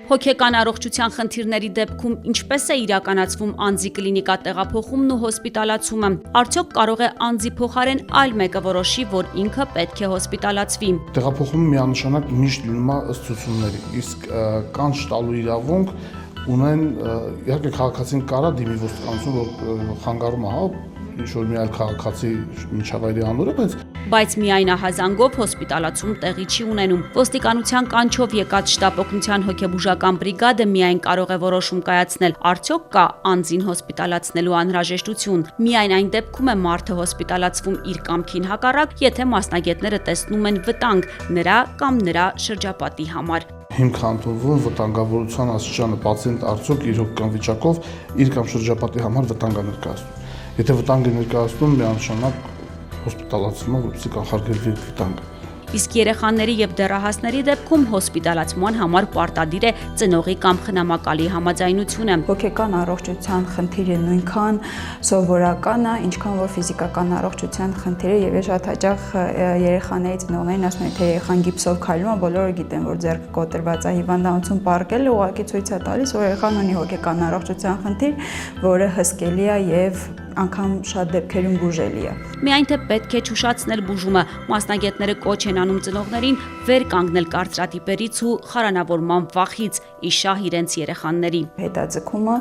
Հոգեկան առողջության խնդիրների դեպքում ինչպես է իրականացվում անձի կլինիկա տեղափոխումն ու հոսպիտալացումը։ Արդյոք կարող է անձի փոխարեն այլ մեկը որոշի, որ ինքը պետք է հոսպիտալացվի։ Տեղափոխումը միանշանակ միշտ լինում է ըստ ցուցումների, իսկ կանչ տալու իրավունք ունեն իհարկե քաղաքացին կարա դիմի ոստիկանություն, որ խանգարում է, ինչ-որ մի այլ քաղաքացի միջավայրի անունը, բայց միայն ահազանգով հոսպիտալացում տեղի չի ունենում։ Ոստիկանության կանչով եկած շտապօգնության հոգեբուժական բրիգադը միայն կարող է որոշում կայացնել, արդյոք կա անձին հոսպիտալացնելու անհրաժեշտություն։ Միայն այն դեպքում է մարդը հոսպիտալացվում իր կամքին հակառակ, եթե մասնագետները տեսնում են վտանգ նրա կամ նրա շրջապատի համար։ Հիմք ընդունվում վտանգավորության աստիճանը պացիենտ արդյոք իր հոգեկան վիճակով իր կամ շրջապատի համար վտանգ է ներկայացնում։ Եթե վտանգ է ներկայացնում, միանշանակ հոսպիտալացումը, որպեսզի կանխարգելվի վտանգը։ Իսկ երեխաների եւ դեռահասների դեպքում հոսպիտալացման համար պարտադիր է ծնողի կամ խնամակալի համաձայնությունը։ Հոգեկան առողջության խնդիրը նույնքան սովորական է, ինչքան որ ֆիզիկական առողջության խնդիրը, եւ շատ հաճախ երեխաների ծնողներին ասում են, թե երեխան գիպսով քայլում է, բոլորը գիտեն, որ ձեռքը կոտրված է, հիվանդանոցում պառկել է, ուղղակի ցույց է տալիս, որ երեխան ունի հոգեկան առողջության խնդիր, որը հսկելի է եւ անգամ շատ դեպքերում բուժելի է։ Միայն թե պետք է ճուշացնել բուժումը, մասնագետները կոչ են անում ծնողներին վեր կանգնել կարծրատիպերից ու խարանավորման վախից, ի շահ իրենց երեխաների։ Հետաձգումը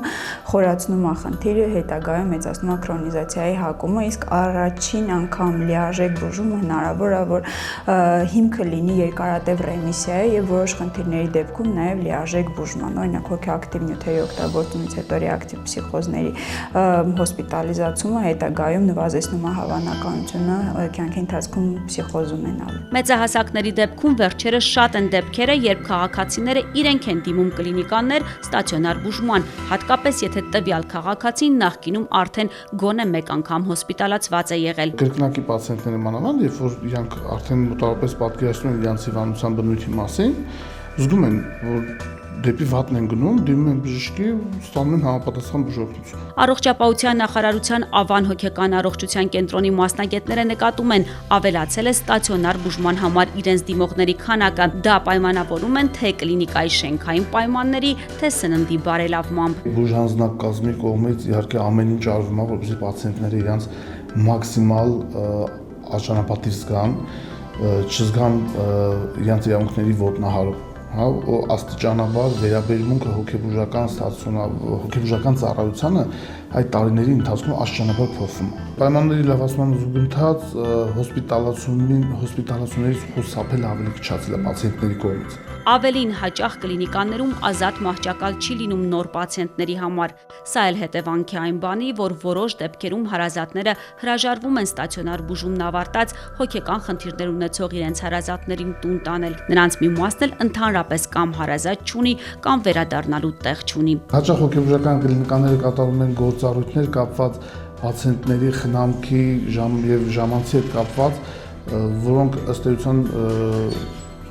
խորացնում է խնդիրը, հետագայում մեծացնում է քրոնիզացիայի հակումը, իսկ առաջին անգամ լիարժեք բուժումը հնարավոր է, որ հիմքը լինի երկարատև ռեմիսիայի եւ որոշ խնդիրների դեպքում նաեւ լիարժեք բուժման, օրինակ հոգեակտիվ նյութերի օգտագործումից հետո ռեակտիվ փսիխոզների հոսպիտալիզացումը հետագայում նվազեցնում է հավանականությունը կյանքի ընթացքում փսիխոզ ունենալու։ Մեծահասակների դեպքում վերջերս շատ են դեպքերը, երբ քաղաքացիները իրենք են դիմում կլինիկաներ ստացիոնար բուժման, հատկապես եթե տվյալ քաղաքացին նախկինում արդեն գոնե մեկ անգամ հոսպիտալացված է եղել։ Կրկնակի պացիենտների մանավանդ, երբ որ իրանք արդեն մոտավորապես պատկերացնում են իրենց հիվանդության բնույթի մասին, զգում են, որ դեպի վատն են գնում, դիմում են բժշկի, ստանում են համապատասխան բուժօգնություն։ Առողջապահության նախարարության Ավան հոգեկան առողջության կենտրոնի մասնագետները նկատում են, ավելացել է ստացիոնար բուժման համար իրենց դիմողների քանակը։ Դա պայմանավորում են թե կլինիկայի շենքային պայմանների, թե սննդի բարելավմամբ։ Բուժանձնակազմի կողմից իհարկե ամեն ինչ արվում է, որպեսզի պացիենտները իրենց մաքսիմալ արժանապատիվ զգան, չզգան իրենց իրավունքների ոտնահարում։ Աստիճանաբար վերաբերմունքը հոգեբուժական ծառայությանը այդ տարիների ընթացքում աստիճանաբար փոխվում է։ Պայմանների լավացման զուգընթաց հոսպիտալացումներից խուսափել ավելի քչացել է պացիենտների կողմից։ Ավելին հաճախ կլինիկաներում ազատ մահճակալ չի լինում նոր պացիենտների համար։ Սա էլ հետևանք է այն բանի, որ որոշ դեպքերում հարազատները հրաժարվում են ստացիոնար բուժումն ավարտած հոգեկան խնդիրներ ունեցող իրենց հարազատներին տուն տանել։ Նրանց մի մասն էլ ընդհանրապես կամ հարազատ չունի, կամ վերադառնալու տեղ չունի։ Հաճախ հոգեբուժական կլինիկաները կատարում են գործառույթներ կապված պացիենտների խնամքի եւ ժամանցի հետ կապված, որոնք ըստ էության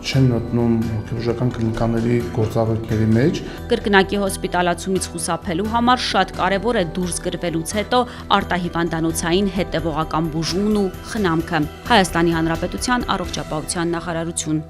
չեն մտնում հոգեբուժական կլինիկաների գործառույթների մեջ։ Կրկնակի հոսպիտալացումից խուսափելու համար շատ կարևոր է դուրս գրվելուց հետո արտահիվանդանոցային հետևողական բուժումն ու խնամքը։ Հայաստանի Հանրապետության առողջապահության նախարարություն։